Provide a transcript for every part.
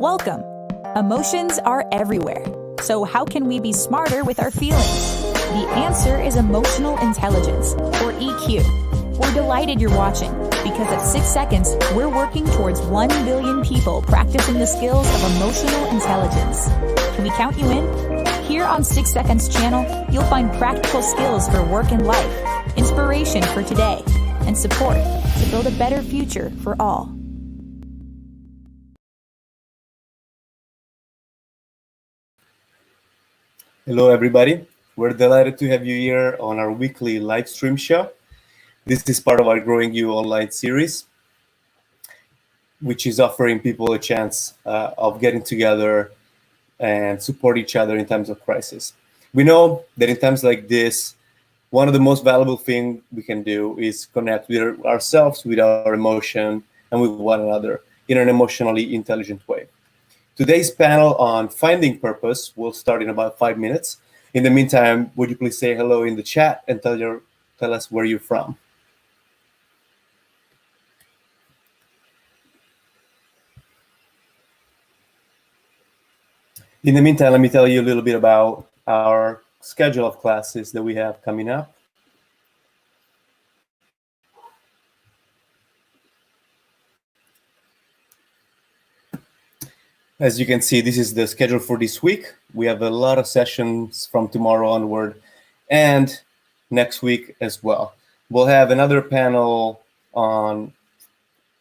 Welcome. Emotions are everywhere. So how can we be smarter with our feelings? The answer is emotional intelligence, or EQ. We're delighted you're watching, because at 6 seconds, we're working towards 1 billion people practicing the skills of emotional intelligence. Can we count you in? Here on 6 Seconds channel, you'll find practical skills for work and life, inspiration for today, and support to build a better future for all. Hello, everybody. We're delighted to have you here on our weekly live stream show. This is part of our Growing You online series, which is offering people a chance of getting together and support each other in times of crisis. We know that in times like this, one of the most valuable things we can do is connect with ourselves, with our emotion, and with one another in an emotionally intelligent way. Today's panel on finding purpose will start in about 5 minutes. In the meantime, would you please say hello in the chat and tell us where you're from? In the meantime, let me tell you a little bit about our schedule of classes that we have coming up. As you can see, this is the schedule for this week. We have a lot of sessions from tomorrow onward and next week as well. We'll have another panel on,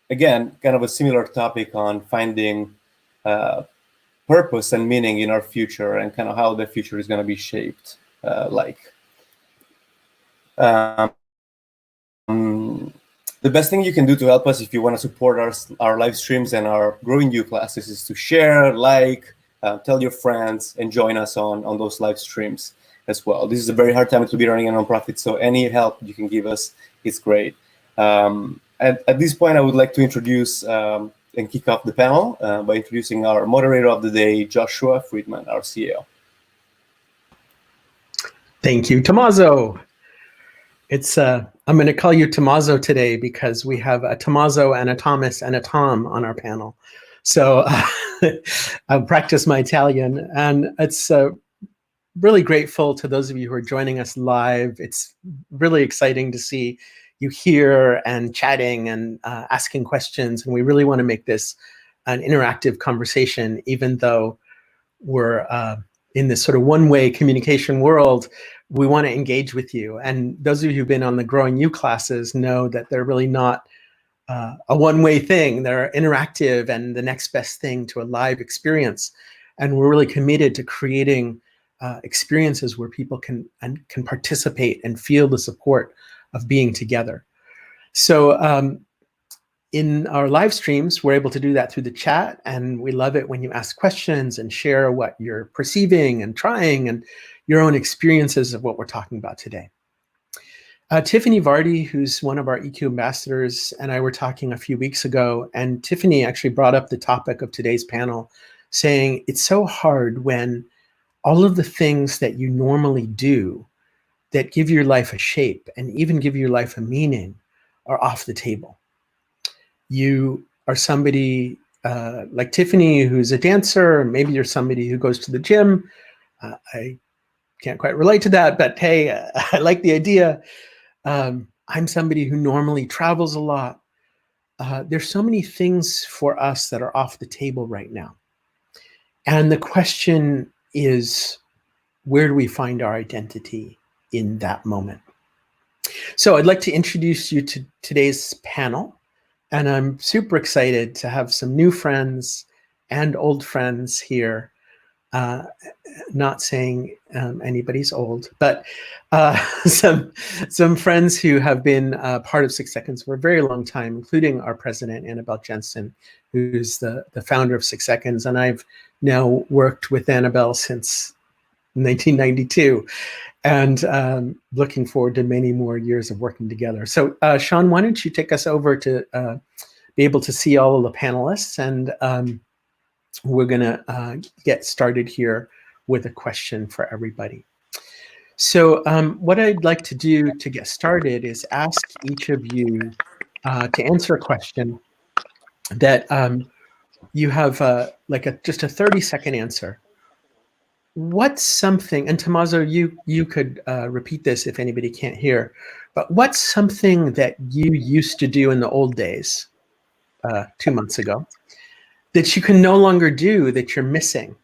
again, kind of a similar topic on finding purpose and meaning in our future and kind of how the future is going to be shaped The best thing you can do to help us if you want to support our live streams and our Growing You classes is to share, tell your friends, and join us on those live streams as well. This is a very hard time to be running a nonprofit, so any help you can give us is great. At this point, I would like to introduce and kick off the panel by introducing our moderator of the day, Joshua Friedman, our CEO. Thank you, Tommaso. I'm going to call you Tommaso today because we have a Tommaso and a Thomas and a Tom on our panel. So I'll practice my Italian, and it's really grateful to those of you who are joining us live. It's really exciting to see you here and chatting and asking questions, and we really want to make this an interactive conversation, even though we're in this sort of one-way communication world. We want to engage with you. And those of you who've been on the Growing You classes know that they're really not a one-way thing. They're interactive and the next best thing to a live experience. And we're really committed to creating experiences where people can participate and feel the support of being together. So in our live streams, we're able to do that through the chat, and we love it when you ask questions and share what you're perceiving and trying and your own experiences of what we're talking about today. Tiffany Vardy, who's one of our EQ ambassadors, and I were talking a few weeks ago, and Tiffany actually brought up the topic of today's panel, saying it's so hard when all of the things that you normally do that give your life a shape and even give your life a meaning are off the table. You are somebody like Tiffany who's a dancer, maybe you're somebody who goes to the gym. I can't quite relate to that, but hey, I like the idea. I'm somebody who normally travels a lot. There's so many things for us that are off the table right now. And the question is, where do we find our identity in that moment? So I'd like to introduce you to today's panel. And I'm super excited to have some new friends and old friends here. Not saying anybody's old, but some friends who have been part of 6 Seconds for a very long time, including our president, Anabel Jensen, who's the founder of 6 Seconds. And I've now worked with Anabel since 1992. And looking forward to many more years of working together. So Sean, why don't you take us over to be able to see all of the panelists, and we're gonna get started here with a question for everybody. So what I'd like to do to get started is ask each of you to answer a question that you have just a 30-second answer. What's something, and Tommaso, you could repeat this if anybody can't hear, but what's something that you used to do in the old days, 2 months ago, that you can no longer do, that you're missing?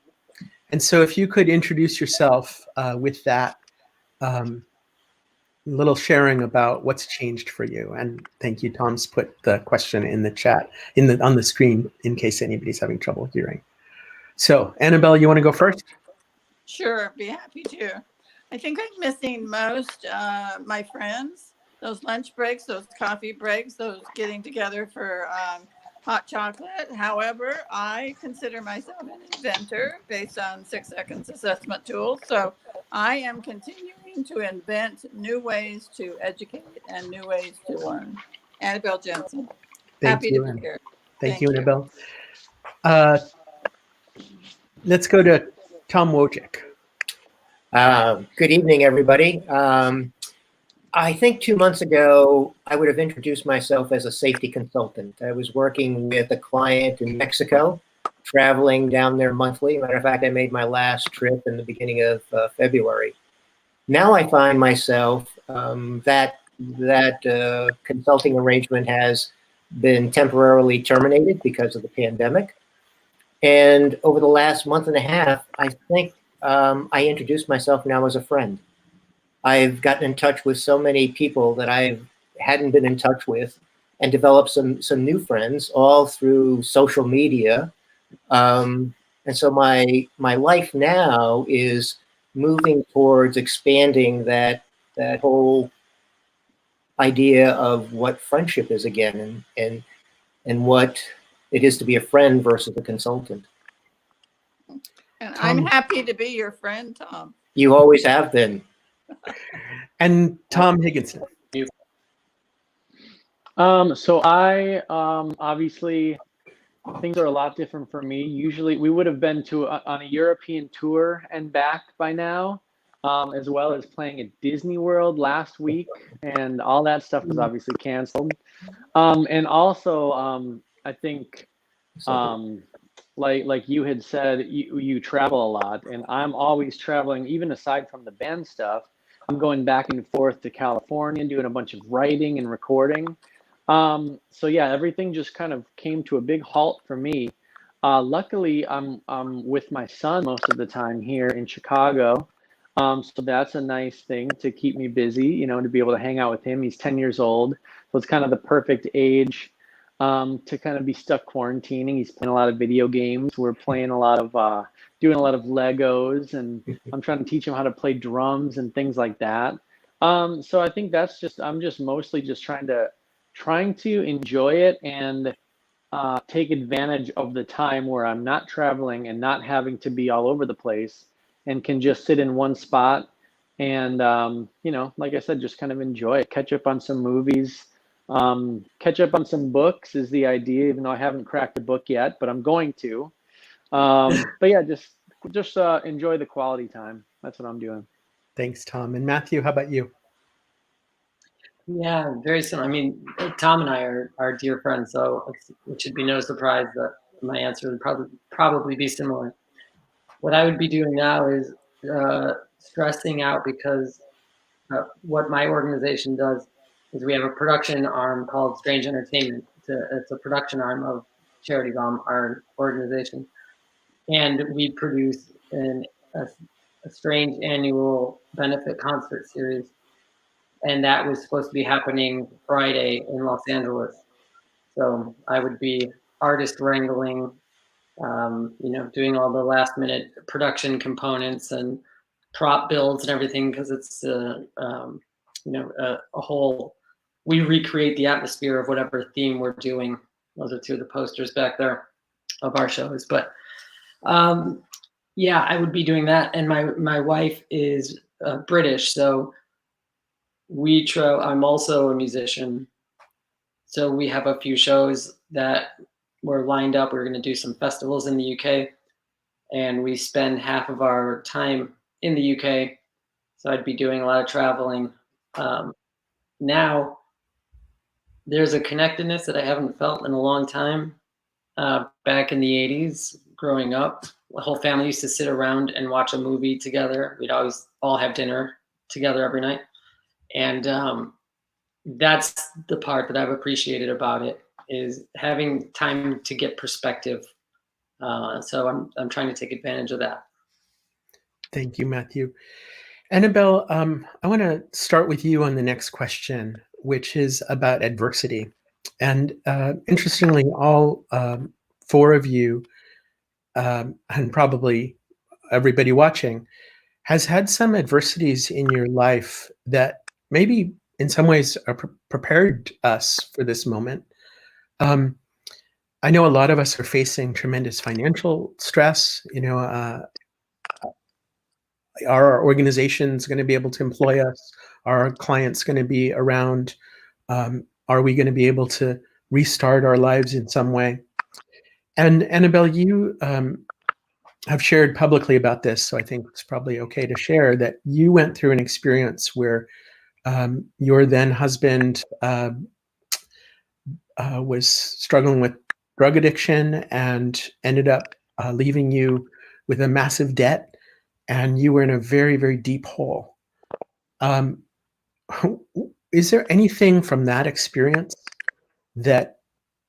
And so if you could introduce yourself with that little sharing about what's changed for you. And thank you, Tom's put the question in the chat, on the screen, in case anybody's having trouble hearing. So Anabel, you want to go first? Sure, be happy to. I think I'm missing most my friends, those lunch breaks, those coffee breaks, those getting together for hot chocolate. However, I consider myself an inventor based on 6 seconds assessment tools. So I am continuing to invent new ways to educate and new ways to learn. Anabel Jensen. Happy to be here. Thank you, Anabel. Let's go to Tom Wojick. Good evening, everybody. I think 2 months ago, I would have introduced myself as a safety consultant. I was working with a client in Mexico, traveling down there monthly. Matter of fact, I made my last trip in the beginning of February. Now I find myself that consulting arrangement has been temporarily terminated because of the pandemic. And over the last month and a half, I think I introduced myself now as a friend. I've gotten in touch with so many people that I hadn't been in touch with, and developed some new friends all through social media. And so my life now is moving towards expanding that whole idea of what friendship is again, and what it is to be a friend versus a consultant. And I'm happy to be your friend, Tom. You always have been. And Tom Higgenson. So I obviously things are a lot different for me. Usually we would have been on a European tour and back by now, as well as playing at Disney World last week, and all that stuff was obviously canceled. And also I think like you had said, you travel a lot, and I'm always traveling, even aside from the band stuff. I'm going back and forth to California and doing a bunch of writing and recording. So yeah, everything just kind of came to a big halt for me. Luckily, I'm with my son most of the time here in Chicago. So that's a nice thing to keep me busy, you know, to be able to hang out with him. He's 10 years old. So it's kind of the perfect age to kind of be stuck quarantining. He's playing a lot of video games. We're playing a lot of, doing a lot of Legos, and I'm trying to teach him how to play drums and things like that. So I think that's I'm just mostly just trying to enjoy it and take advantage of the time where I'm not traveling and not having to be all over the place, and can just sit in one spot and, you know, like I said, just kind of enjoy it, catch up on some movies, catch up on some books is the idea, even though I haven't cracked a book yet, but I'm going to. But yeah, just enjoy the quality time. That's what I'm doing. Thanks, Tom. And Matthew, how about you? Yeah, very similar. I mean, Tom and I are dear friends, so it should be no surprise that my answer would probably be similar. What I would be doing now is stressing out, because what my organization does is we have a production arm called Strange Entertainment. It's a production arm of Charity Bomb, our organization. And we produce a strange annual benefit concert series. And that was supposed to be happening Friday in Los Angeles. So I would be artist wrangling, you know, doing all the last minute production components and prop builds and everything, because it's, you know, a whole, we recreate the atmosphere of whatever theme we're doing. Those are two of the posters back there of our shows. But yeah, I would be doing that. And my wife is British, so I'm also a musician. So we have a few shows that were lined up. We're going to do some festivals in the UK, and we spend half of our time in the UK. So I'd be doing a lot of traveling. Now there's a connectedness that I haven't felt in a long time. back in the 80s, growing up. The whole family used to sit around and watch a movie together. We'd always all have dinner together every night. And that's the part that I've appreciated about it, is having time to get perspective. So I'm trying to take advantage of that. Thank you, Matthew. Anabel, I want to start with you on the next question, which is about adversity. And interestingly, all four of you, and probably everybody watching, has had some adversities in your life that maybe in some ways are prepared us for this moment. I know a lot of us are facing tremendous financial stress. Are our organizations going to be able to employ us? Are our clients going to be around? Are we going to be able to restart our lives in some way? And Anabel, you have shared publicly about this, so I think it's probably okay to share that you went through an experience where your then husband was struggling with drug addiction and ended up leaving you with a massive debt, and you were in a very, very deep hole. Is there anything from that experience that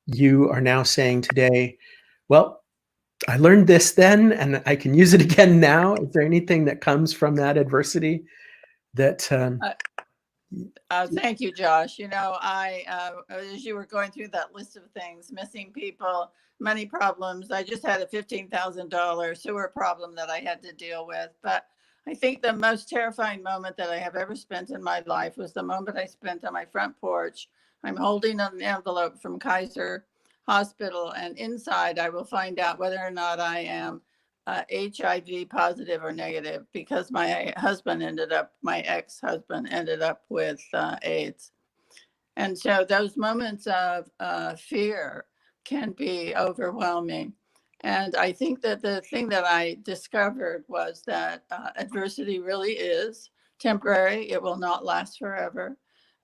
you are now saying today, well, I learned this then and I can use it again now? Is there anything that comes from that adversity that... Thank you, Josh. As you were going through that list of things, missing people, money problems, I just had a $15,000 sewer problem that I had to deal with. But I think the most terrifying moment that I have ever spent in my life was the moment I spent on my front porch. I'm holding an envelope from Kaiser Hospital, and inside I will find out whether or not I am HIV positive or negative, because my ex-husband ended up with AIDS. And so those moments of fear can be overwhelming. And I think that the thing that I discovered was that adversity really is temporary. It will not last forever.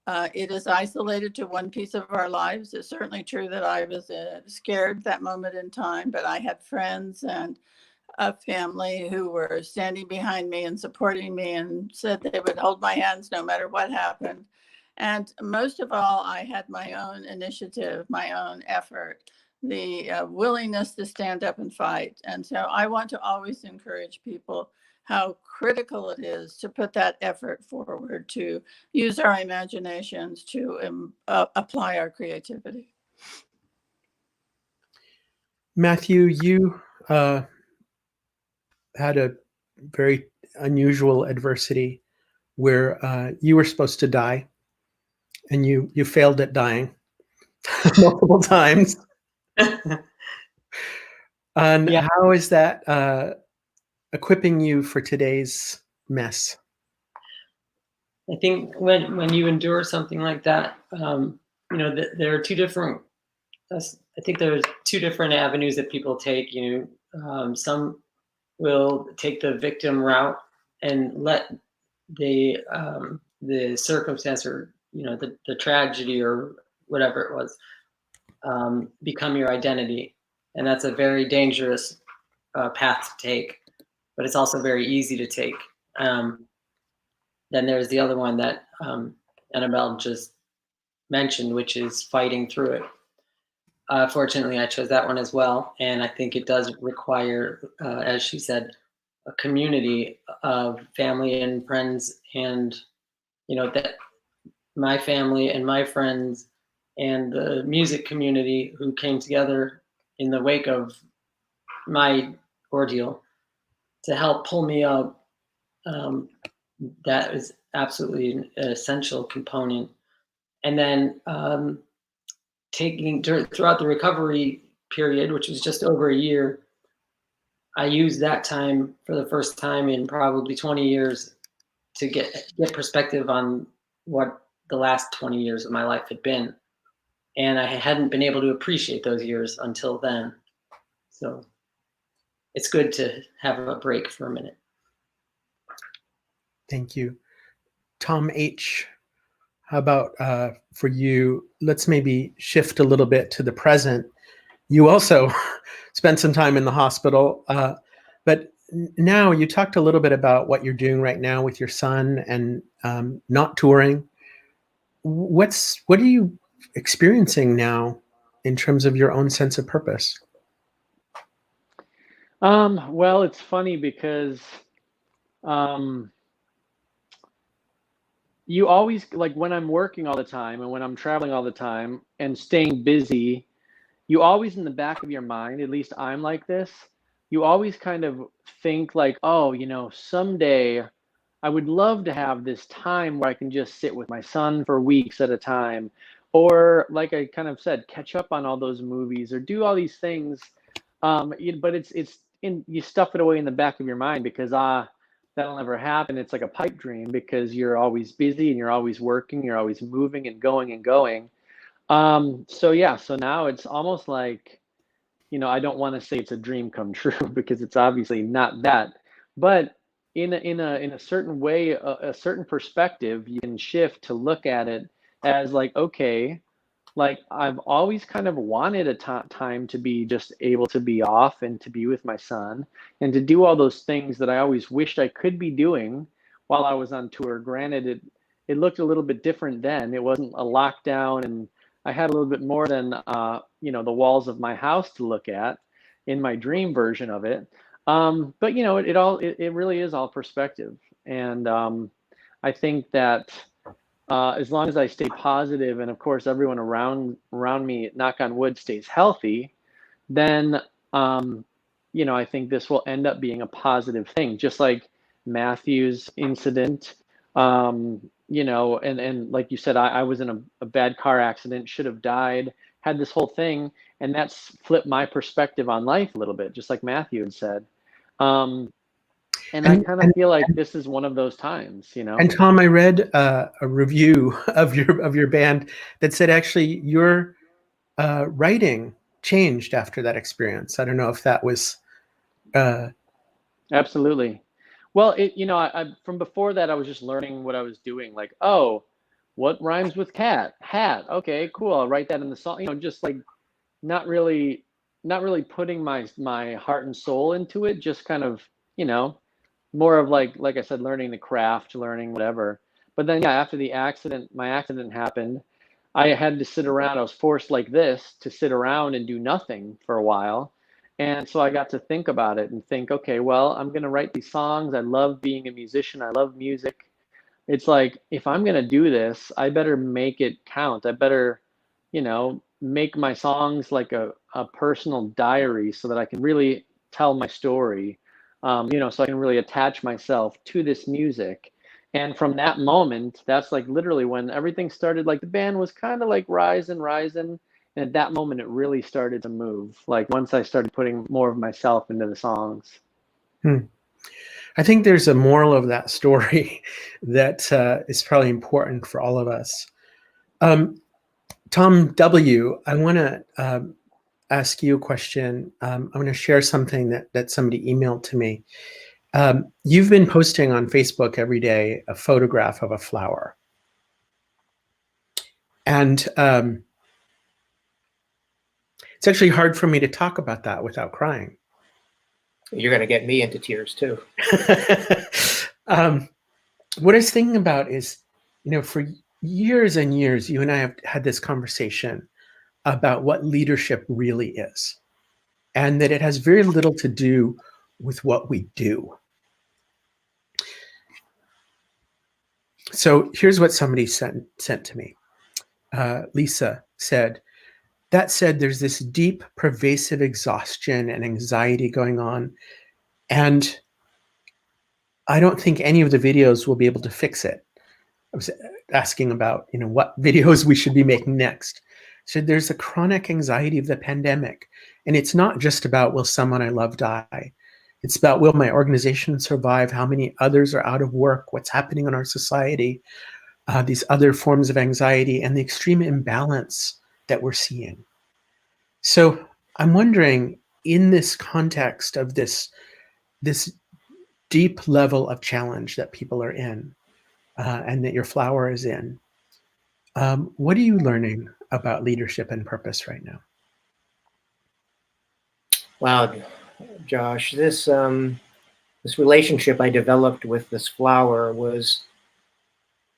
It is isolated to one piece of our lives. It's certainly true that I was scared that moment in time, but I had friends and a family who were standing behind me and supporting me and said they would hold my hands no matter what happened. And most of all, I had my own initiative, my own effort, the willingness to stand up and fight. And so I want to always encourage people how critical it is to put that effort forward, to use our imaginations, to apply our creativity. Matthew, you had a very unusual adversity where you were supposed to die and you failed at dying multiple times. And Yeah. How is that equipping you for today's mess? I think when you endure something like that, there are two different. I think there's two different avenues that people take. Some will take the victim route and let the circumstance or the tragedy or whatever it was become your identity, and that's a very dangerous path to take, but it's also very easy to take. Then there's the other one that Anabel just mentioned, which is fighting through it. Fortunately, I chose that one as well, and I think it does require, as she said, a community of family and friends, and that my family and my friends and the music community who came together in the wake of my ordeal to help pull me up. That is absolutely an essential component. And then throughout the recovery period, which was just over a year, I used that time for the first time in probably 20 years to get perspective on what the last 20 years of my life had been. And I hadn't been able to appreciate those years until then. So it's good to have a break for a minute. Thank you. Tom H., how about for you? Let's maybe shift a little bit to the present. you also spent some time in the hospital, but now you talked a little bit about what you're doing right now with your son and not touring. What are you experiencing now in terms of your own sense of purpose? Well, it's funny because you always, like when I'm working all the time and when I'm traveling all the time and staying busy, you always in the back of your mind, at least I'm like this, you always kind of think like, oh, someday I would love to have this time where I can just sit with my son for weeks at a time. Or like I kind of said, catch up on all those movies or do all these things. But you stuff it away in the back of your mind because that'll never happen. It's like a pipe dream because you're always busy and you're always working, you're always moving and going and going. So now it's almost like, I don't want to say it's a dream come true because it's obviously not that, but in a certain way, a certain perspective, you can shift to look at it as like, okay, like I've always kind of wanted a time to be just able to be off and to be with my son and to do all those things that I always wished I could be doing while I was on tour. Granted, it looked a little bit different then. It wasn't a lockdown and I had a little bit more than, the walls of my house to look at in my dream version of it. But it really is all perspective. And I think that as long as I stay positive and of course everyone around me, knock on wood, stays healthy, then I think this will end up being a positive thing, just like Matthew's incident. And like you said, I was in a bad car accident, should have died, had this whole thing, and that's flipped my perspective on life a little bit, just like Matthew had said. And I kind of feel like this is one of those times, And Tom, I read a review of your band that said actually your writing changed after that experience. I don't know if that was. Absolutely. Well, I from before that I was just learning what I was doing. Like, oh, what rhymes with cat? Hat. Okay, cool. I'll write that in the song. Just like not really putting my heart and soul into it. Just kind of, more of like I said, learning the craft, learning whatever. But then, yeah, after my accident happened, I had to sit around. I was forced like this to sit around and do nothing for a while. And so I got to think about it and think, okay, well, I'm going to write these songs. I love being a musician. I love music. It's like, if I'm going to do this, I better make it count. I better, make my songs like a personal diary so that I can really tell my story. So I can really attach myself to this music. And from that moment, that's like literally when everything started, like the band was kind of like rising. And at that moment, it really started to move. Like once I started putting more of myself into the songs. I think there's a moral of that story that is probably important for all of us. Tom W., I want to ask you a question. I'm going to share something that somebody emailed to me. You've been posting on Facebook every day a photograph of a flower. And it's actually hard for me to talk about that without crying. You're going to get me into tears too. What I was thinking about is, for years and years, you and I have had this conversation about what leadership really is, and that it has very little to do with what we do. So here's what somebody sent to me. Lisa said, that said, there's this deep, pervasive exhaustion and anxiety going on, and I don't think any of the videos will be able to fix it. I was asking about, what videos we should be making next. So there's a chronic anxiety of the pandemic, and it's not just about will someone I love die. It's about will my organization survive? How many others are out of work? What's happening in our society? These other forms of anxiety and the extreme imbalance that we're seeing. So I'm wondering, in this context of this deep level of challenge that people are in, and that your flower is in, what are you learning about leadership and purpose right now? Wow, Josh, this relationship I developed with this flower was,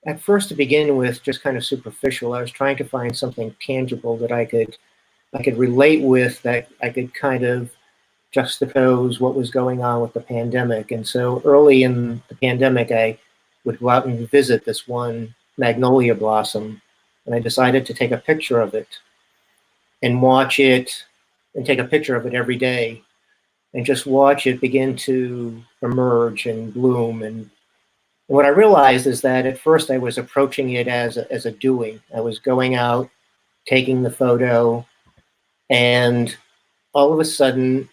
at first to begin with, just kind of superficial. I was trying to find something tangible that I could relate with, that I could kind of juxtapose what was going on with the pandemic. And so early in the pandemic, I would go out and visit this one magnolia blossom, and I decided to take a picture of it and watch it and take a picture of it every day and just watch it begin to emerge and bloom. And what I realized is that at first I was approaching it as a doing. I was going out, taking the photo, and all of a sudden,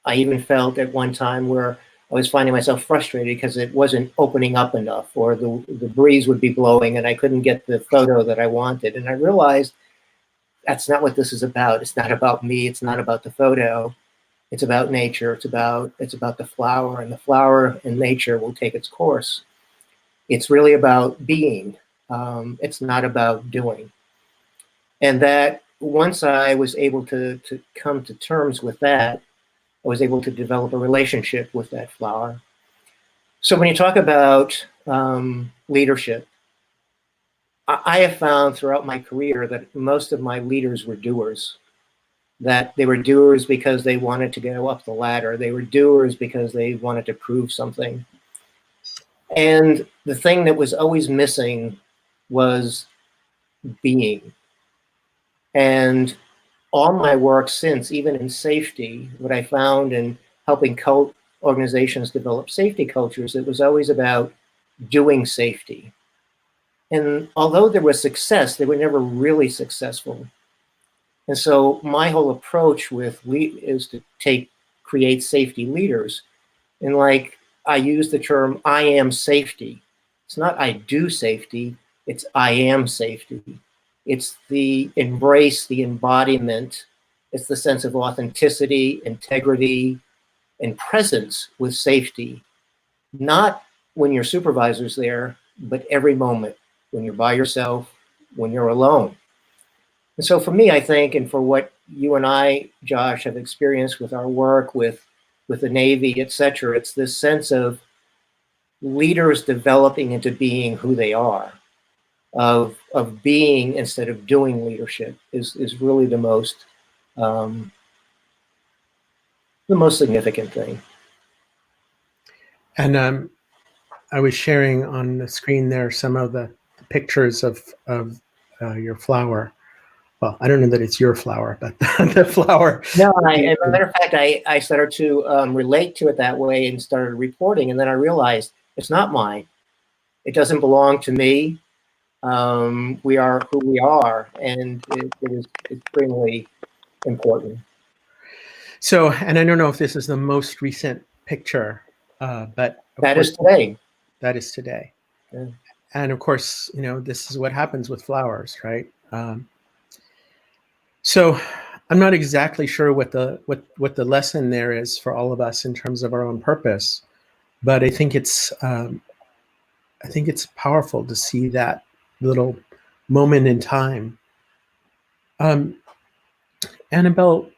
I even felt at one time where I was finding myself frustrated because it wasn't opening up enough, or the breeze would be blowing and I couldn't get the photo that I wanted. And I realized that's not what this is about. It's not about me. It's not about the photo. It's about nature. It's about the flower, and the flower and nature will take its course. It's really about being. It's not about doing. And that once I was able to come to terms with that, I was able to develop a relationship with that flower. So when you talk about leadership, I have found throughout my career that most of my leaders were doers. That they were doers because they wanted to go up the ladder. They were doers because they wanted to prove something. And the thing that was always missing was being. And all my work since, even in safety, what I found in helping organizations develop safety cultures, it was always about doing safety. And although there was success, they were never really successful. And so my whole approach is to create safety leaders. And like I use the term, I am safety. It's not I do safety, it's I am safety. It's the embrace, the embodiment. It's the sense of authenticity, integrity, and presence with safety. Not when your supervisor's there, but every moment, when you're by yourself, when you're alone. And so for me, I think, and for what you and I, Josh, have experienced with our work with the Navy, et cetera, it's this sense of leaders developing into being who they are, of being instead of doing leadership is really the most significant thing. And I was sharing on the screen there some of the pictures of your flower. Well, I don't know that it's your flower, but the flower. No, as a matter of fact, I started to relate to it that way and started reporting, and then I realized it's not mine. It doesn't belong to me. We are who we are, and it is extremely important. So, and I don't know if this is the most recent picture, but that is today. That is today. Yeah. And of course, this is what happens with flowers, right? So I'm not exactly sure what the lesson there is for all of us in terms of our own purpose, but I think it's powerful to see that little moment in time. Anabel,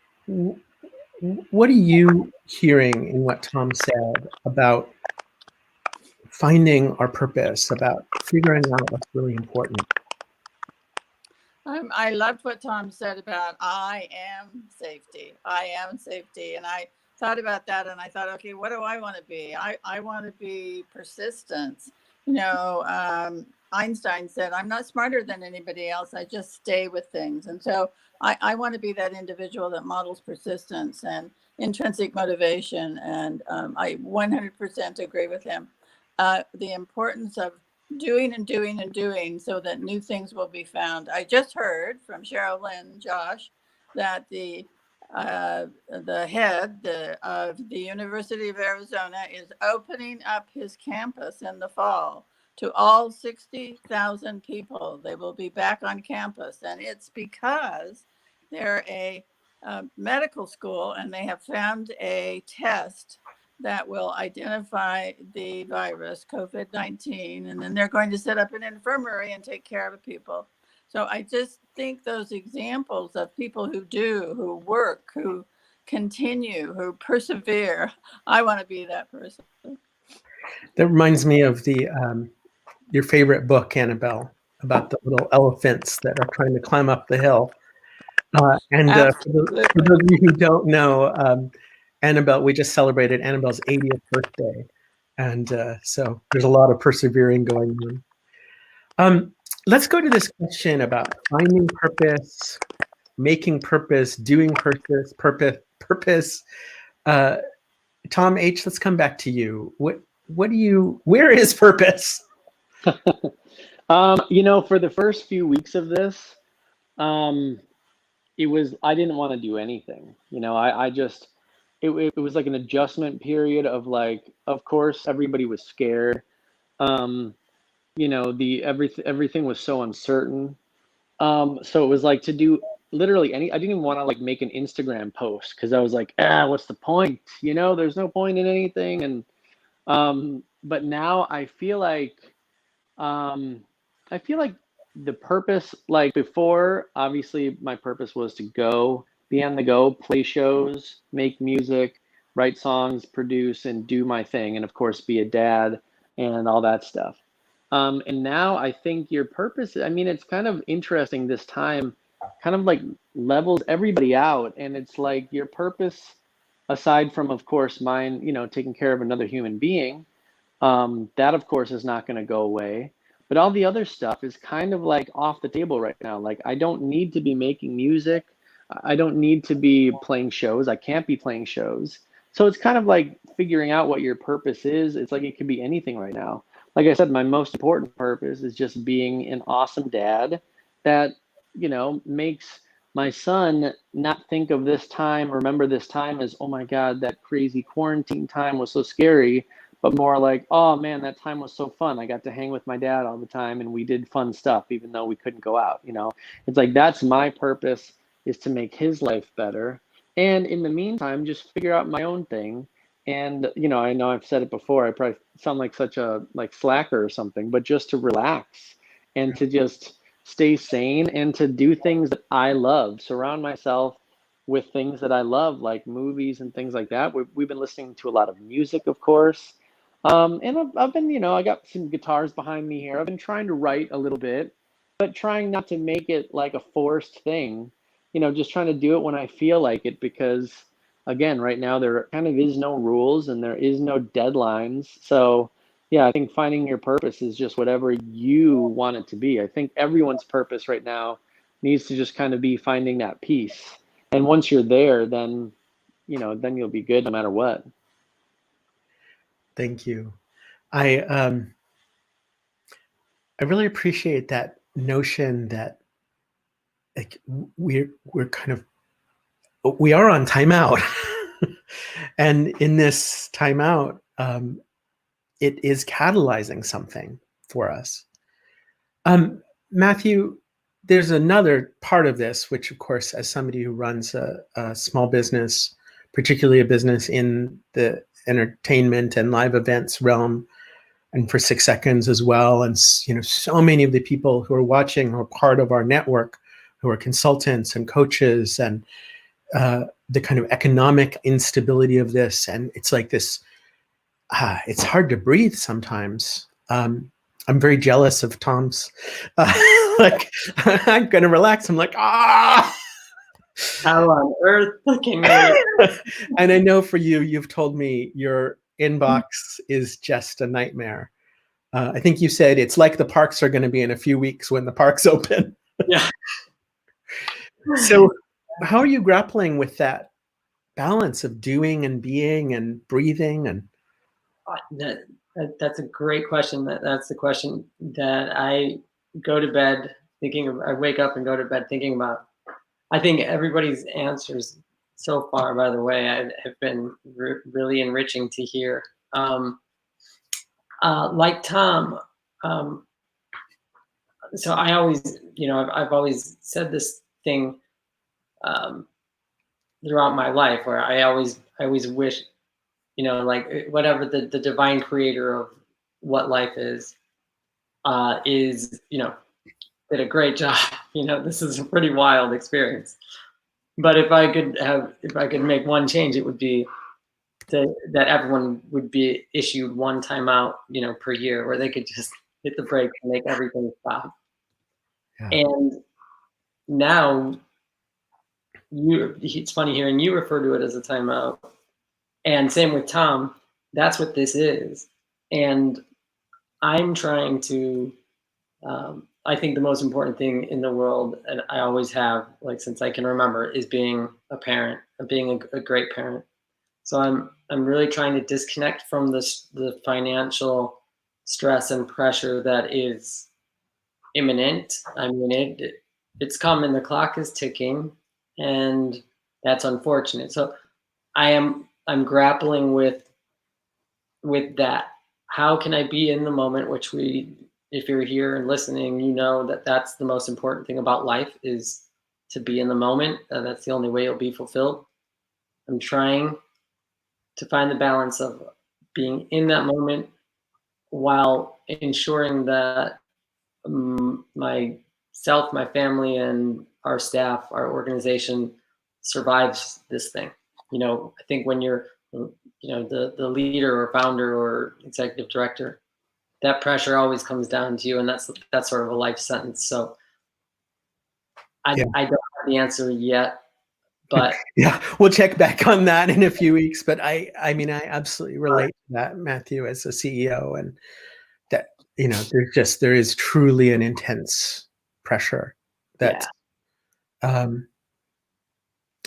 what are you hearing in what Tom said about finding our purpose, about figuring out what's really important? I loved what Tom said about I am safety. I am safety. And I thought about that and I thought, okay, what do I want to be? I want to be persistence. Einstein said, I'm not smarter than anybody else. I just stay with things. And so I want to be that individual that models persistence and intrinsic motivation. And I 100% agree with him. The importance of doing and doing and doing so that new things will be found. I just heard from Cheryl Lynn, Josh, that the head of the University of Arizona is opening up his campus in the fall to all 60,000 people. They will be back on campus, and it's because they're a medical school and they have found a test that will identify the virus, COVID-19, and then they're going to set up an infirmary and take care of people. So I just think those examples of people who work, who continue, who persevere. I want to be that person. That reminds me of the your favorite book, Anabel, about the little elephants that are trying to climb up the hill. For those of you who don't know, Anabel, we just celebrated Annabel's 80th birthday. And so there's a lot of persevering going on. Let's go to this question about finding purpose, making purpose, doing purpose. Tom H., let's come back to you. Where is purpose? For the first few weeks of this, I didn't want to do anything. It was like an adjustment period of like, of course, everybody was scared. Everything was so uncertain. So it was like to do literally I didn't even want to like make an Instagram post because I was like, what's the point? There's no point in anything. And but now I feel like the purpose, like before, obviously my purpose was to be on the go, play shows, make music, write songs, produce, and do my thing. And of course, be a dad and all that stuff. And now I think your purpose, it's kind of interesting this time, kind of like levels everybody out. And it's like your purpose, aside from, of course, mine, taking care of another human being, that of course is not going to go away. But all the other stuff is kind of like off the table right now. Like I don't need to be making music. I don't need to be playing shows. I can't be playing shows. So it's kind of like figuring out what your purpose is. It's like it could be anything right now. Like I said, my most important purpose is just being an awesome dad that, makes my son not think of remember this time as, oh my God, that crazy quarantine time was so scary, but more like, oh man, that time was so fun. I got to hang with my dad all the time and we did fun stuff, even though we couldn't go out. It's like, that's my purpose, is to make his life better. And in the meantime, just figure out my own thing. And, I know I've said it before, I probably sound like such a slacker or something, but just to relax and to just stay sane and to do things that I love, surround myself with things that I love, like movies and things like that. We've been listening to a lot of music, of course. And I've been, I got some guitars behind me here. I've been trying to write a little bit, but trying not to make it like a forced thing, just trying to do it when I feel like it, because again, right now there kind of is no rules and there is no deadlines. So yeah, I think finding your purpose is just whatever you want it to be. I think everyone's purpose right now needs to just kind of be finding that peace. And once you're there, then, then you'll be good no matter what. Thank you. I really appreciate that notion that like we are on timeout. And in this timeout, it is catalyzing something for us. Matthew, there's another part of this, which of course, as somebody who runs a small business, particularly a business in the entertainment and live events realm, and for 6 Seconds as well, and so many of the people who are watching are part of our network, who are consultants and coaches, and the kind of economic instability of this, and it's like this. It's hard to breathe sometimes. I'm very jealous of Tom's. Like I'm gonna relax. I'm like How on earth can you? And I know for you, you've told me your inbox is just a nightmare. I think you said it's like the parks are going to be in a few weeks when the parks open. Yeah. So how are you grappling with that balance of doing and being and breathing? And that's a great question. That's the question that I go to bed thinking of. I wake up and go to bed thinking about. I think everybody's answers so far, by the way, have been really enriching to hear. Like Tom, so I always, I've always said this thing throughout my life, where I always wish, like whatever the divine creator of what life is, did a great job. This is a pretty wild experience. But if I could make one change, it would be that everyone would be issued one timeout, per year, where they could just hit the brake and make everything stop. Yeah. And now it's funny hearing you refer to it as a timeout, and same with Tom. That's what this is. And I'm trying to, I think the most important thing in the world, and I always have, like, since I can remember, is being a parent, being a great parent. So I'm really trying to disconnect from the financial stress and pressure that is imminent. I mean, it's coming, the clock is ticking, and that's unfortunate. So I'm grappling with that. How can I be in the moment, which if you're here and listening, you know that that's the most important thing about life, is to be in the moment. That's the only way you'll be fulfilled. I'm trying to find the balance of being in that moment while ensuring that myself, my family, and our staff, our organization survives this thing. I think when you're, the leader or founder or executive director, that pressure always comes down to you, and that's sort of a life sentence. So I don't have the answer yet, but yeah, we'll check back on that in a few weeks. But I mean, I absolutely relate to that, Matthew, as a CEO, and that there is truly an intense pressure that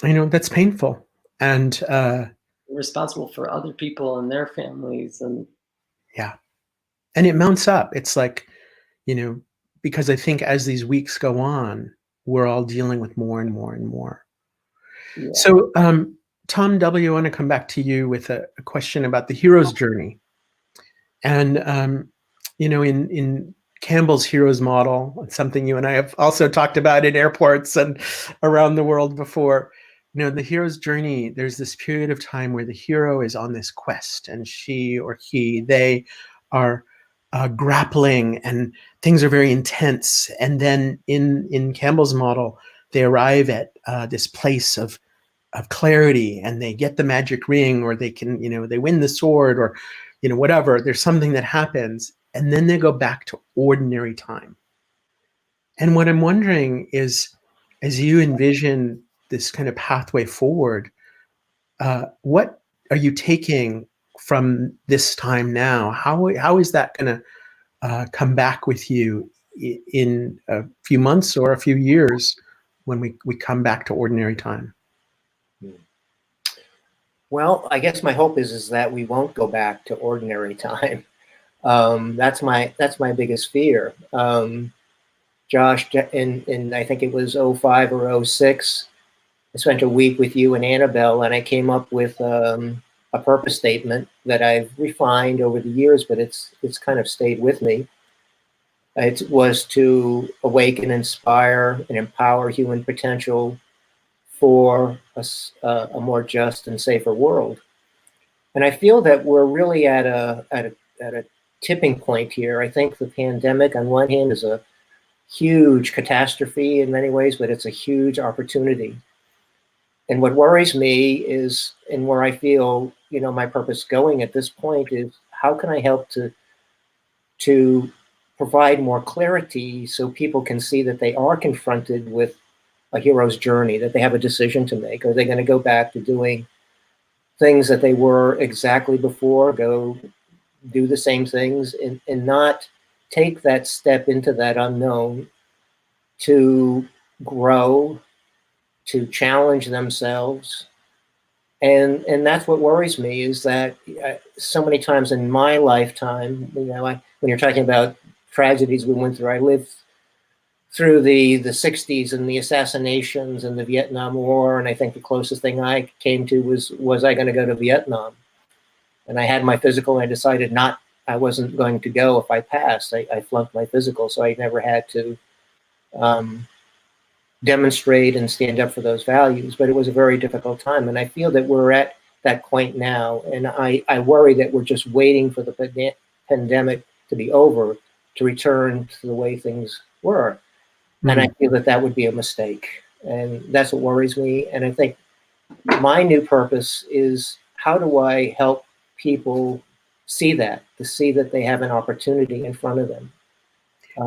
that's painful, and responsible for other people and their families, and and it mounts up. It's like, because I think as these weeks go on, we're all dealing with more and more and more. Yeah. So, Tom W., I want to come back to you with a question about the hero's journey. And, in Campbell's hero's model, it's something you and I have also talked about in airports and around the world before. The hero's journey, there's this period of time where the hero is on this quest, and she or he, they are grappling, and things are very intense. And then in Campbell's model, they arrive at this place of clarity, and they get the magic ring, or they can, they win the sword, or, whatever. There's something that happens, and then they go back to ordinary time. And what I'm wondering is, as you envision this kind of pathway forward, what are you taking from this time now? How is that going to come back with you in a few months or a few years when we come back to ordinary time? Well, I guess my hope is that we won't go back to ordinary time. That's my biggest fear. Josh, in I think it was 05 or 06, I spent a week with you and Anabel, and I came up with a purpose statement that I've refined over the years, but it's kind of stayed with me. It was to awaken, inspire, and empower human potential for a more just and safer world. And I feel that we're really at a tipping point here. I think the pandemic, on one hand, is a huge catastrophe in many ways, but it's a huge opportunity. And what worries me is, and where I feel, my purpose going at this point is, how can I help to provide more clarity so people can see that they are confronted with a hero's journey, that they have a decision to make? Are they going to go back to doing things that they were exactly before, go do the same things, and not take that step into that unknown to grow, to challenge themselves? And that's what worries me, is that so many times in my lifetime, when you're talking about tragedies we went through, I lived through the 60s and the assassinations and the Vietnam War, and I think the closest thing I came to was I going to go to Vietnam? And I had my physical, and I decided I wasn't going to go if I passed. I flunked my physical, so I never had to demonstrate and stand up for those values. But it was a very difficult time, and I feel that we're at that point now, and I worry that we're just waiting for the pandemic to be over to return to the way things were. And I feel that would be a mistake. And that's what worries me. And I think my new purpose is, how do I help people see that, to see that they have an opportunity in front of them?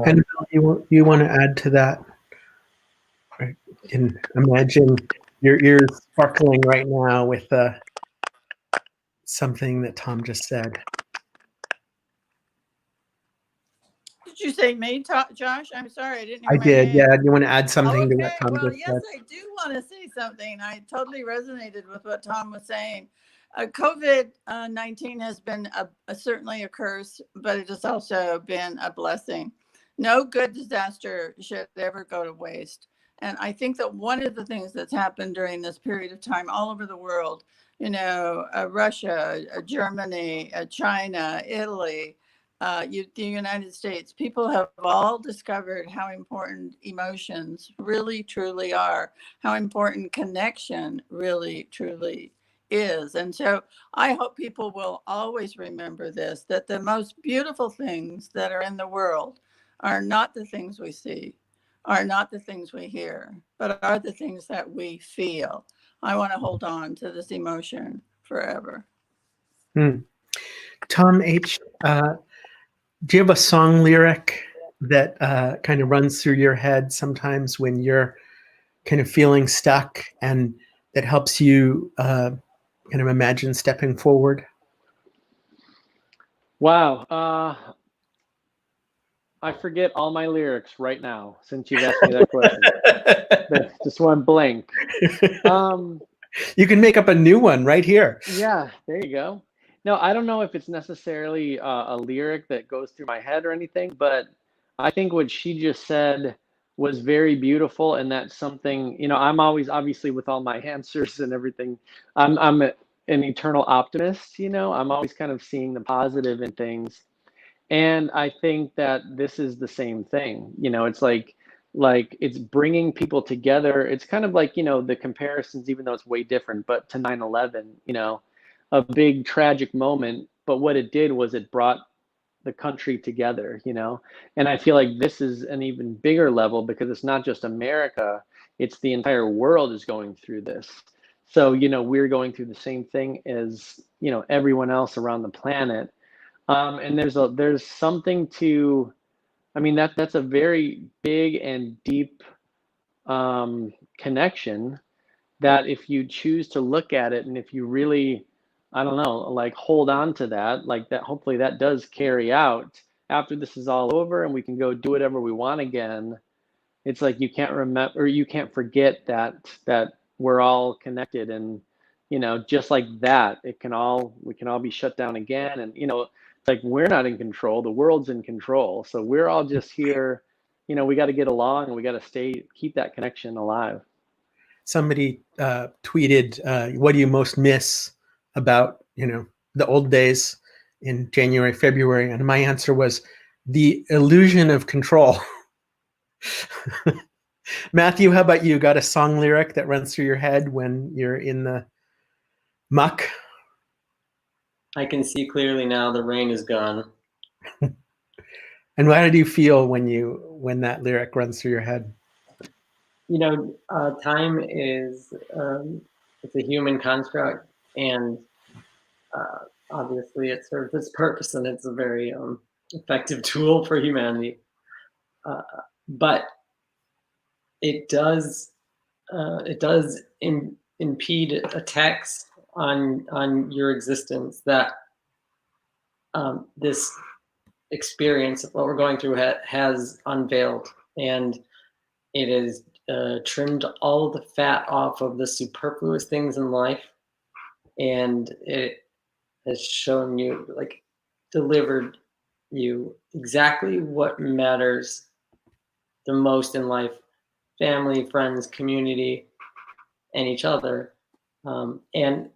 And you want to add to that? Right. And imagine your ears sparkling right now with something that Tom just said. Did you say me, Josh? I'm sorry, I didn't hear I my did, name. yeah. You want to add something to what Okay, Tom well, just yes, said? I do want to say something. I totally resonated with what Tom was saying. COVID-19 has been certainly a curse, but it has also been a blessing. No good disaster should ever go to waste. And I think that one of the things that's happened during this period of time all over the world, Russia, Germany, China, Italy, the United States, people have all discovered how important emotions really, truly are, how important connection really, truly is. And so I hope people will always remember this, that the most beautiful things that are in the world are not the things we see, are not the things we hear, but are the things that we feel. I want to hold on to this emotion forever. Tom H., do you have a song lyric that kind of runs through your head sometimes when you're kind of feeling stuck, and that helps you kind of imagine stepping forward? Wow. I forget all my lyrics right now since you've asked me that question. That just went blank. You can make up a new one right here. Yeah, there you go. No, I don't know if it's necessarily a lyric that goes through my head or anything, but I think what she just said was very beautiful, and that's something, I'm always, obviously, with all my answers and everything, I'm an eternal optimist. I'm always kind of seeing the positive in things. And I think that this is the same thing. It's like it's bringing people together. It's kind of like, the comparisons, even though it's way different, but to 9/11, a big tragic moment. But what it did was it brought the country together, and I feel like this is an even bigger level, because it's not just America, it's the entire world is going through this. So, we're going through the same thing as, everyone else around the planet. And there's something to, that's a very big and deep connection, that if you choose to look at it, and if you really, I don't know, like hold on to that, like that, hopefully that does carry out after this is all over and we can go do whatever we want again. It's like you can't remember, or you can't forget that we're all connected, and just like that, we can all be shut down again, and it's like we're not in control, the world's in control, so we're all just here. We got to get along, and we got to keep that connection alive. Somebody tweeted, what do you most miss about, the old days in January, February? And my answer was the illusion of control. Matthew, how about you? Got a song lyric that runs through your head when you're in the muck? I can see clearly now, the rain is gone. And how did you feel when that lyric runs through your head? Time is it's a human construct, and obviously it serves its purpose, and it's a very effective tool for humanity. But it does impede attacks on your existence that this experience of what we're going through has unveiled, and it has trimmed all of the fat off of the superfluous things in life, and it has shown you, like, delivered you exactly what matters the most in life: family, friends, community, and each other. And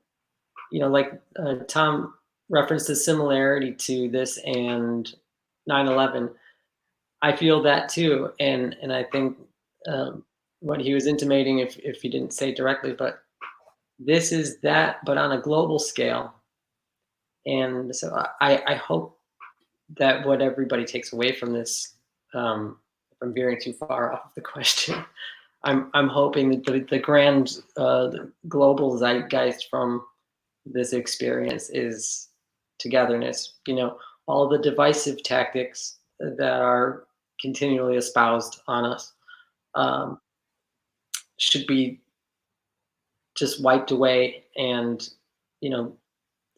like Tom referenced the similarity to this and 9/11. I feel that too, and I think what he was intimating, if he didn't say it directly, but this is that, but on a global scale. And so I hope that what everybody takes away from this, if I'm veering too far off the question, I'm hoping that the grand the global zeitgeist from this experience is togetherness. All the divisive tactics that are continually espoused on us should be just wiped away and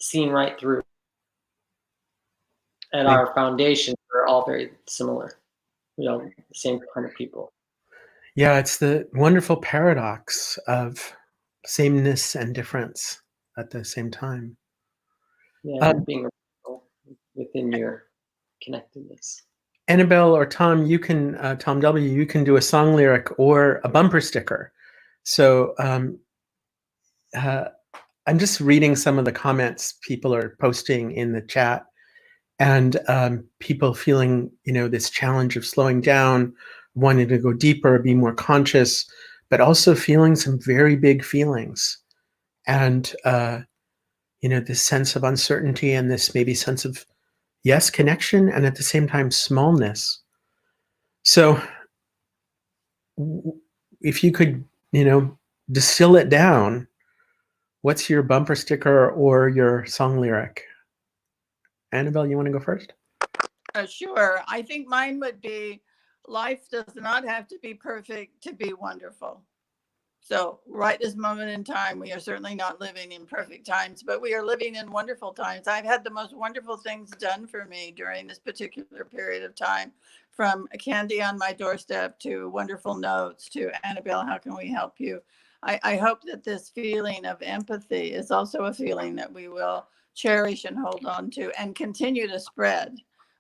seen right through. At our foundation, we're all very similar. The same kind of people. Yeah, it's the wonderful paradox of sameness and difference at the same time. Yeah, being within your connectedness. Anabel or Tom, you can Tom W. You can do a song lyric or a bumper sticker. So I'm just reading some of the comments people are posting in the chat, and people feeling this challenge of slowing down, wanting to go deeper, be more conscious, but also feeling some very big feelings, and this sense of uncertainty and this maybe sense of connection, and at the same time smallness. So if you could distill it down, what's your bumper sticker or your song lyric? Anabel, you want to go first? Sure. I think mine would be, life does not have to be perfect to be wonderful. So right this moment in time, we are certainly not living in perfect times, but we are living in wonderful times. I've had the most wonderful things done for me during this particular period of time, from candy on my doorstep to wonderful notes to Anabel, how can we help you? I hope that this feeling of empathy is also a feeling that we will cherish and hold on to and continue to spread,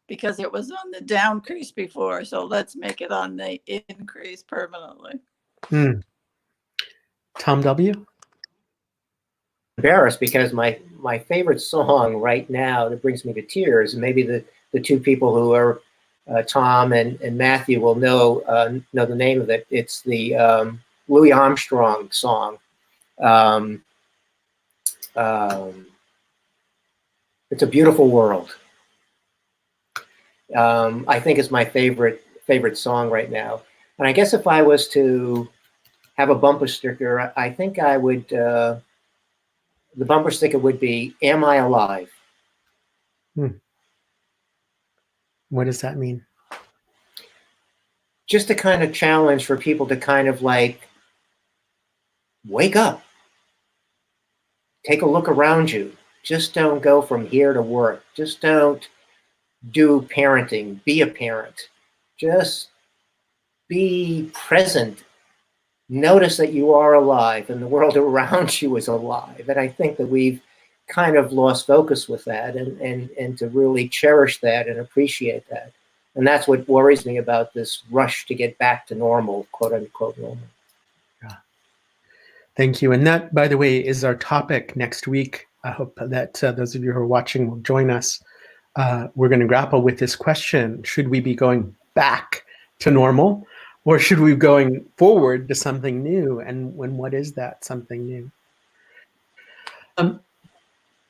because it was on the downcrease before. So let's make it on the increase permanently. Tom W. Embarrassed because my favorite song right now that brings me to tears, and maybe the two people who are Tom and Matthew will know the name of it. It's the Louis Armstrong song. It's a Beautiful World. I think it's my favorite song right now. And I guess if I was to have a bumper sticker, I think I would, the bumper sticker would be, "Am I alive?" What does that mean? Just a kind of challenge for people to kind of like, wake up, take a look around you. Just don't go from here to work. Just don't do parenting, be a parent. Just be present. Notice that you are alive and the world around you is alive. And I think that we've kind of lost focus with that, and to really cherish that and appreciate that. And that's what worries me about this rush to get back to normal, quote unquote normal. Yeah. Thank you. And that, by the way, is our topic next week. I hope that those of you who are watching will join us. We're going to grapple with this question: should we be going back to normal, or should we be going forward to something new? And what is that something new?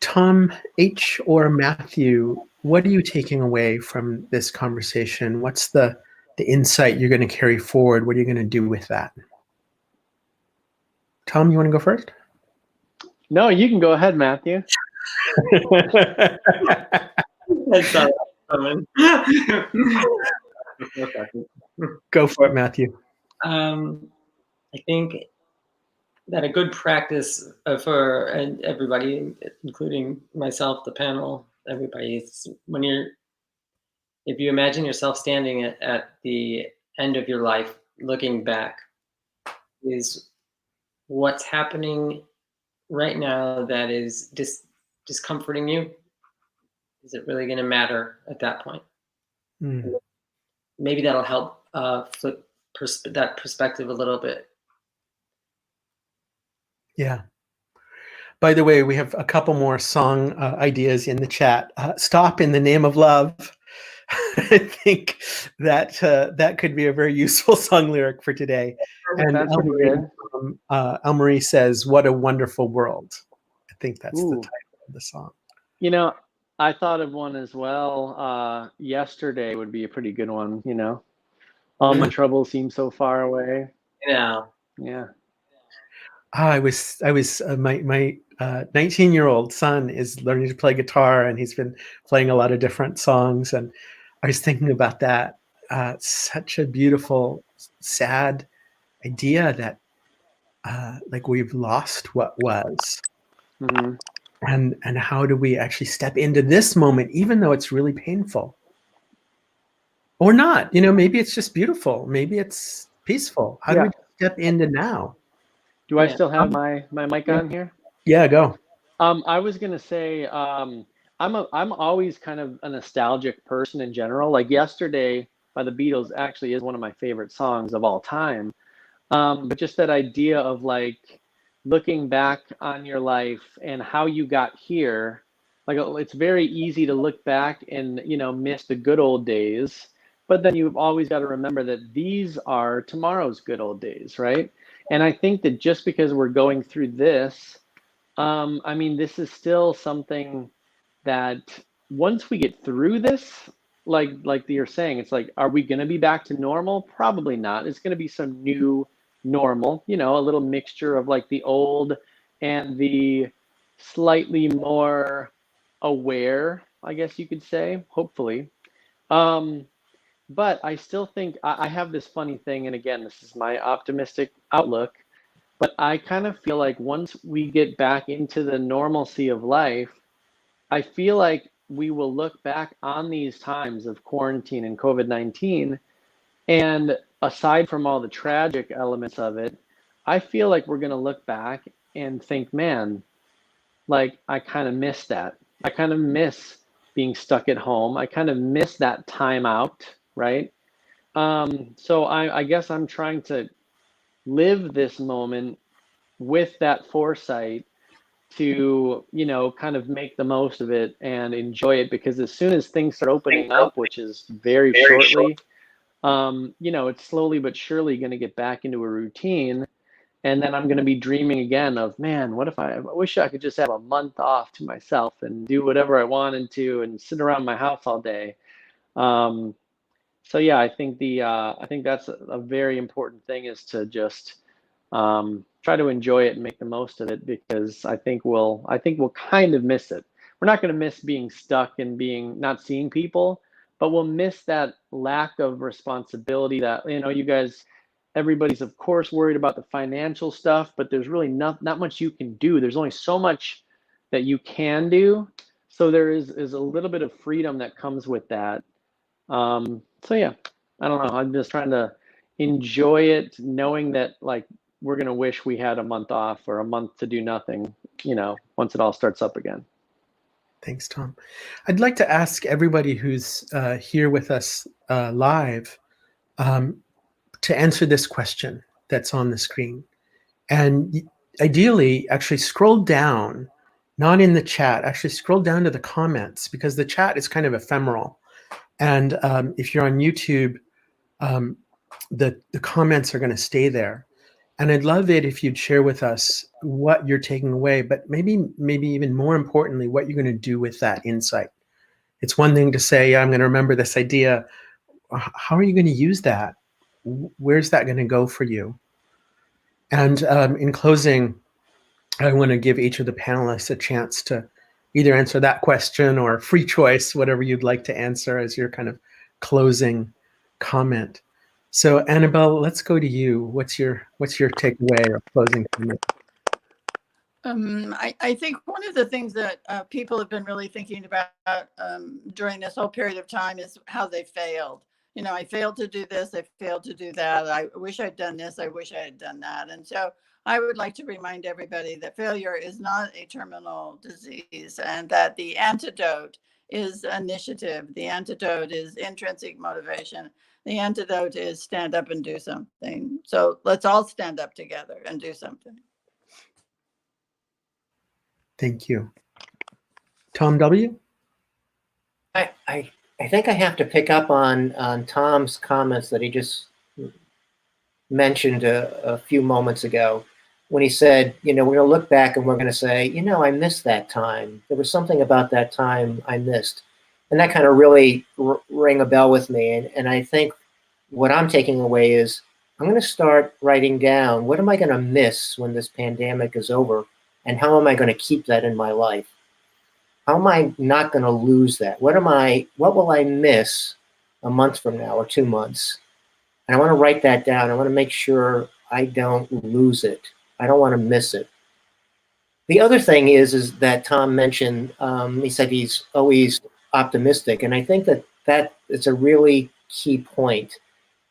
Tom H. or Matthew, what are you taking away from this conversation? What's the insight you're going to carry forward? What are you going to do with that? Tom, you want to go first? No, you can go ahead, Matthew. That's not coming. Go for it, Matthew. I think that a good practice for everybody, including myself, the panel, everybody, is if you imagine yourself standing at the end of your life, looking back, is what's happening right now that is discomforting you. Is it really going to matter at that point? Maybe that'll help flip that perspective a little bit. Yeah. By the way, we have a couple more song ideas in the chat. "Stop in the Name of Love." I think that that could be a very useful song lyric for today. And That's pretty good. Elmarie says, "What a wonderful world." I think that's the title of the song. I thought of one as well. "Yesterday" would be a pretty good one. All my troubles seem so far away. Yeah. Yeah. I was my 19-year-old son is learning to play guitar, and he's been playing a lot of different songs. And I was thinking about that. Such a beautiful, sad idea that like we've lost what was, Mm-hmm. and how do we actually step into this moment, even though it's really painful, or not? Maybe it's just beautiful. Maybe it's peaceful. How do we step into now? Do I Yeah. still have my mic on here? Yeah, go. I was gonna say, I'm always kind of a nostalgic person in general. Like Yesterday by the Beatles actually is one of my favorite songs of all time. But just that idea of like looking back on your life and how you got here, like it's very easy to look back and miss the good old days, but then you've always got to remember that these are tomorrow's good old days, right? And I think that just because we're going through this, I mean, this is still something that once we get through this, like you're saying, it's like, are we going to be back to normal? Probably not. It's going to be some new normal, a little mixture of like the old and the slightly more aware, I guess you could say, hopefully. But I still think I have this funny thing, and again, this is my optimistic outlook, but I kind of feel like once we get back into the normalcy of life, I feel like we will look back on these times of quarantine and COVID-19, and aside from all the tragic elements of it, I feel like we're going to look back and think, man, like I kind of miss that. I kind of miss being stuck at home. I kind of miss that time out, right? So I guess I'm trying to live this moment with that foresight to, kind of make the most of it and enjoy it, because as soon as things start opening up, which is very shortly, it's slowly but surely going to get back into a routine. And then I'm going to be dreaming again of, man, what if I wish I could just have a month off to myself and do whatever I wanted to and sit around my house all day. So yeah, I think I think that's a very important thing, is to just try to enjoy it and make the most of it, because I think we'll kind of miss it. We're not going to miss being stuck and not seeing people, but we'll miss that lack of responsibility that, you guys, everybody's of course worried about the financial stuff, but there's really not much you can do. There's only so much that you can do. So there is a little bit of freedom that comes with that. So yeah, I don't know. I'm just trying to enjoy it, knowing that like we're going to wish we had a month off or a month to do nothing, once it all starts up again. Thanks, Tom. I'd like to ask everybody who's here with us live to answer this question that's on the screen. And ideally, actually scroll down, not in the chat, actually scroll down to the comments, because the chat is kind of ephemeral. And if you're on YouTube, the comments are going to stay there. And I'd love it if you'd share with us what you're taking away, but maybe even more importantly, what you're going to do with that insight. It's one thing to say, I'm going to remember this idea. How are you going to use that? Where's that going to go for you? And in closing, I want to give each of the panelists a chance to either answer that question or free choice, whatever you'd like to answer as your kind of closing comment. So Anabel, let's go to you. What's your takeaway or closing comment? I think one of the things that people have been really thinking about during this whole period of time is how they failed. I failed to do this, I failed to do that. I wish I'd done this, I wish I had done that. And so I would like to remind everybody that failure is not a terminal disease, and that the antidote is initiative. The antidote is intrinsic motivation. The antidote is stand up and do something. So let's all stand up together and do something. Thank you. Tom W.? I think I have to pick up on Tom's comments that he just mentioned a few moments ago, when he said, we're going to look back and we're going to say, I missed that time. There was something about that time I missed. And that kind of really rang a bell with me. And I think what I'm taking away is I'm going to start writing down, what am I going to miss when this pandemic is over? And how am I going to keep that in my life? How am I not going to lose that? What will I miss a month from now or 2 months? And I want to write that down. I want to make sure I don't lose it. I don't want to miss it. The other thing is that Tom mentioned, he said he's always optimistic. And I think that is a really key point.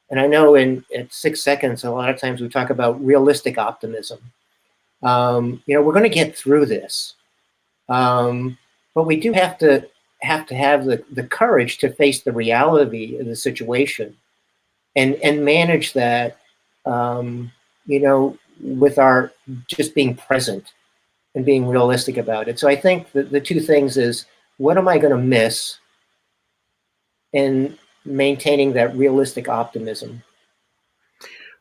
And I know at 6 seconds, a lot of times we talk about realistic optimism. We're going to get through this. But we do have to have the courage to face the reality of the situation and manage that, with our just being present and being realistic about it. So I think the two things is, what am I going to miss? And maintaining that realistic optimism.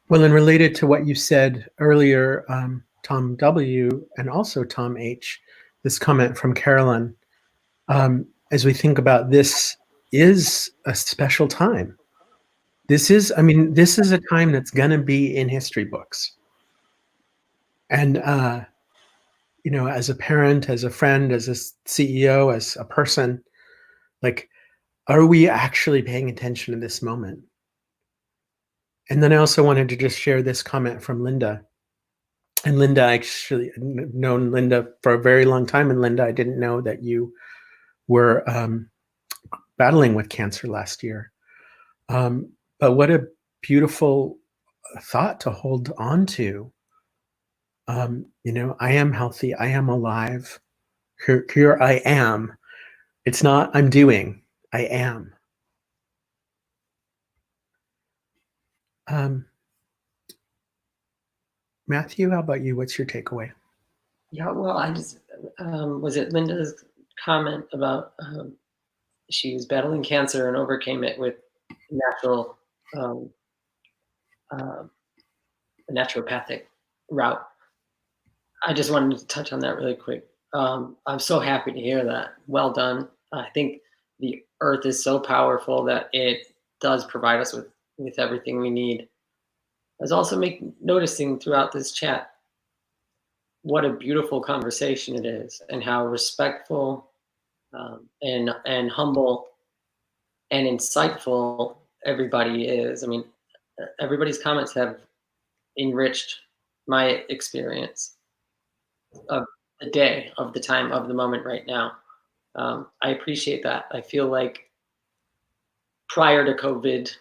Well, and related to what you said earlier, Tom W. and also Tom H., this comment from Carolyn, as we think about this is a special time. This is a time that's going to be in history books. And, as a parent, as a friend, as a CEO, as a person, like, are we actually paying attention to this moment? And then I also wanted to just share this comment from Linda. And Linda, I actually known Linda for a very long time. And Linda, I didn't know that you were battling with cancer last year. But what a beautiful thought to hold on to. I am healthy. I am alive. Here I am. It's not I'm doing. I am. Matthew, how about you? What's your takeaway? Yeah, well, I just was it Linda's comment about she was battling cancer and overcame it with natural, a naturopathic route. I just wanted to touch on that really quick. I'm so happy to hear that. Well done. I think the earth is so powerful that it does provide us with everything we need. I was also noticing throughout this chat what a beautiful conversation it is, and how respectful and humble and insightful everybody is. I mean, everybody's comments have enriched my experience of the day, of the time, of the moment right now. I appreciate that. I feel like prior to COVID,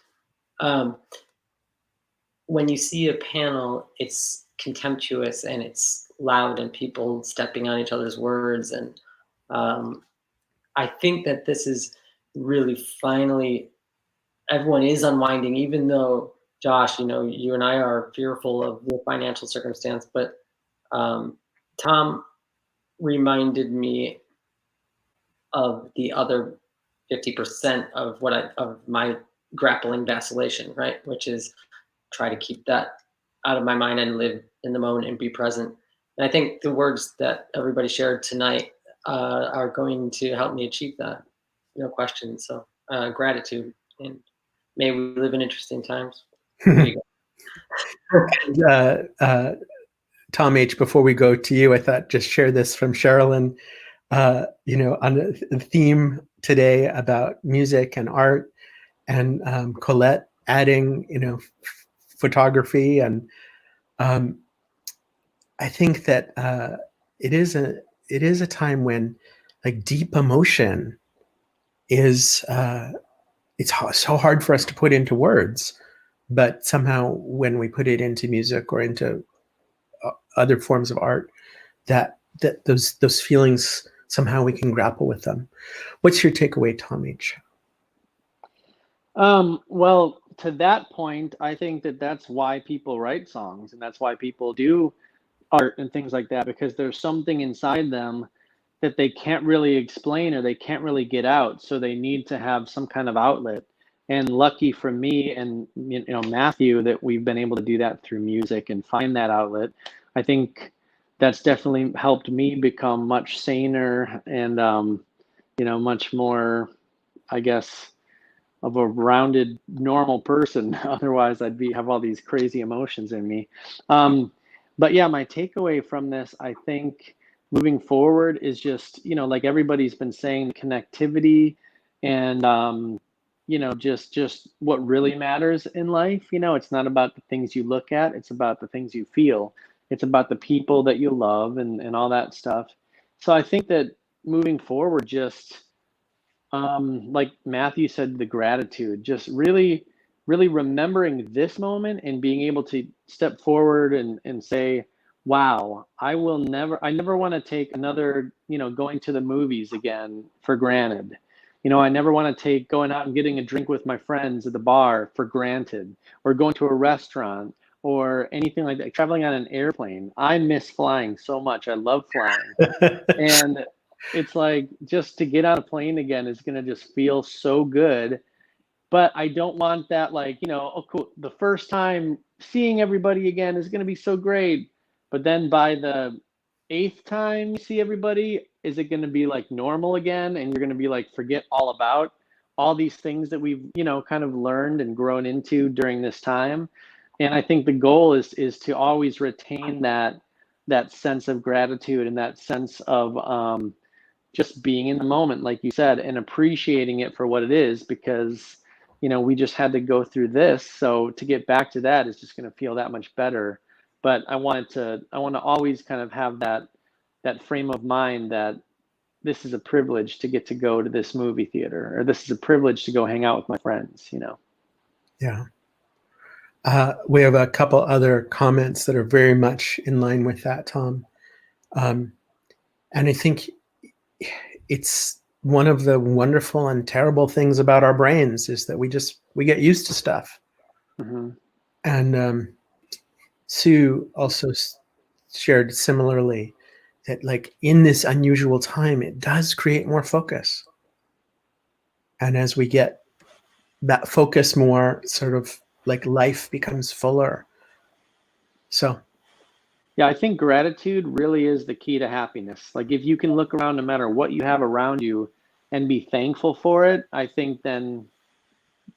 when you see a panel, it's contemptuous and it's loud and people stepping on each other's words. And I think that this is really finally, everyone is unwinding, even though, Josh, you and I are fearful of the financial circumstance, but Tom reminded me of the other 50% of of my grappling vacillation, right? Which is try to keep that out of my mind and live in the moment and be present. And I think the words that everybody shared tonight are going to help me achieve that, no question. So gratitude, and may we live in interesting times. There you go. Tom H., before we go to you, I thought just share this from Sherilyn, on a theme today about music and art, and Colette adding, photography. And I think that it is a time when, like, deep emotion is, it's so hard for us to put into words, but somehow when we put it into music or into other forms of art, that those feelings, somehow we can grapple with them. What's your takeaway, Tom H.? Well, to that point, I think that's why people write songs, and that's why people do art and things like that, because there's something inside them that they can't really explain or they can't really get out. So they need to have some kind of outlet. And lucky for me and Matthew that we've been able to do that through music and find that outlet. I think that's definitely helped me become much saner and much more, I guess, a rounded normal person. Otherwise, I'd have all these crazy emotions in me. But yeah, my takeaway from this, I think, moving forward is just, like everybody's been saying, connectivity and just what really matters in life. It's not about the things you look at, it's about the things you feel. It's about the people that you love and all that stuff. So I think that moving forward, just like Matthew said, the gratitude, just really remembering this moment and being able to step forward and say, wow, I never want to take another, going to the movies again for granted. I never want to take going out and getting a drink with my friends at the bar for granted, or going to a restaurant or anything like that, traveling on an airplane. I miss flying so much. I love flying. And it's like, just to get on a plane again is going to just feel so good. But I don't want that, like, cool, the first time seeing everybody again is going to be so great. But then by the 8th time you see everybody, is it going to be like normal again? And you're going to be like, forget all about all these things that we've, kind of learned and grown into during this time. And I think the goal is to always retain that sense of gratitude and that sense of just being in the moment, like you said, and appreciating it for what it is, because, we just had to go through this. So to get back to that is just going to feel that much better. But I want to always kind of have that frame of mind that this is a privilege to get to go to this movie theater, or this is a privilege to go hang out with my friends, Yeah. We have a couple other comments that are very much in line with that, Tom. And I think it's one of the wonderful and terrible things about our brains is that we get used to stuff. Mm-hmm. And Sue also shared similarly that, like, in this unusual time, it does create more focus. And as we get that focus more, sort of like life becomes fuller. So. Yeah, I think gratitude really is the key to happiness. Like, if you can look around no matter what you have around you and be thankful for it, I think then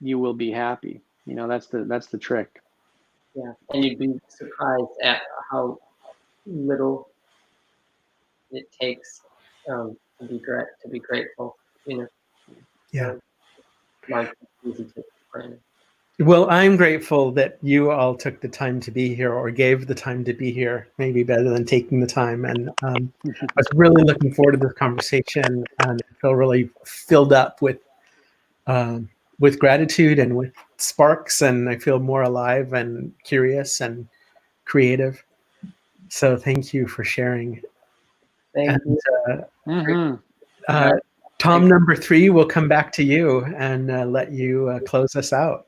you will be happy. That's the trick. Yeah, and you'd be surprised at how little it takes to be grateful. Yeah. Life is easy to take for granted. Well, I'm grateful that you all took the time to be here, or gave the time to be here, maybe better than taking the time. And I was really looking forward to this conversation, and I feel really filled up with gratitude and with sparks, and I feel more alive and curious and creative. So thank you for sharing. Thank you. Tom, number 3, we'll come back to you and let you close us out.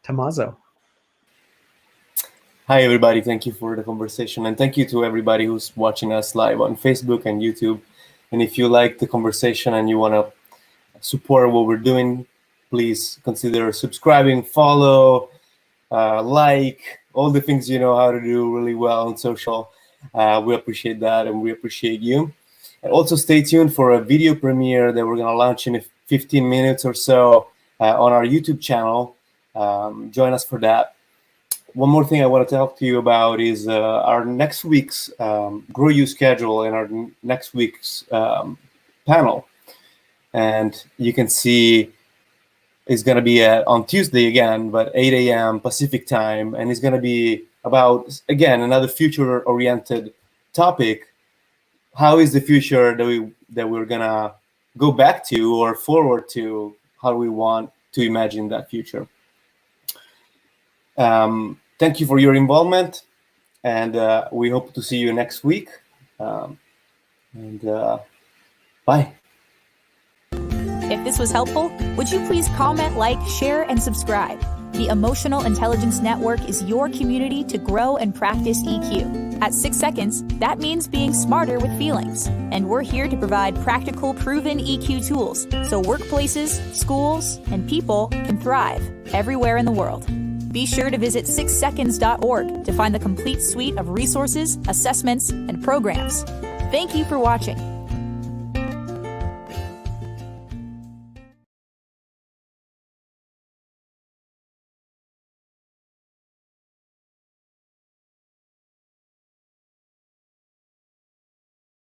Tommaso. Hi, everybody. Thank you for the conversation. And thank you to everybody who's watching us live on Facebook and YouTube. And if you like the conversation and you want to support what we're doing, please consider subscribing, follow, like, all the things you know how to do really well on social. We appreciate that, and we appreciate you. And also stay tuned for a video premiere that we're going to launch in 15 minutes or so on our YouTube channel. Join us for that. One more thing I want to talk to you about is our next week's Grow You schedule and our next week's panel. And you can see it's going to be on Tuesday again, but 8 a.m. Pacific time. And it's going to be about, again, another future-oriented topic. How is the future that we're going to go back to or forward to? How do we want to imagine that future? Thank you for your involvement, and we hope to see you next week. Bye. If this was helpful, would you please comment, like, share, and subscribe? The Emotional Intelligence Network is your community to grow and practice EQ. At 6 seconds, that means being smarter with feelings. And we're here to provide practical, proven EQ tools so workplaces, schools, and people can thrive everywhere in the world. Be sure to visit 6seconds.org to find the complete suite of resources, assessments, and programs. Thank you for watching.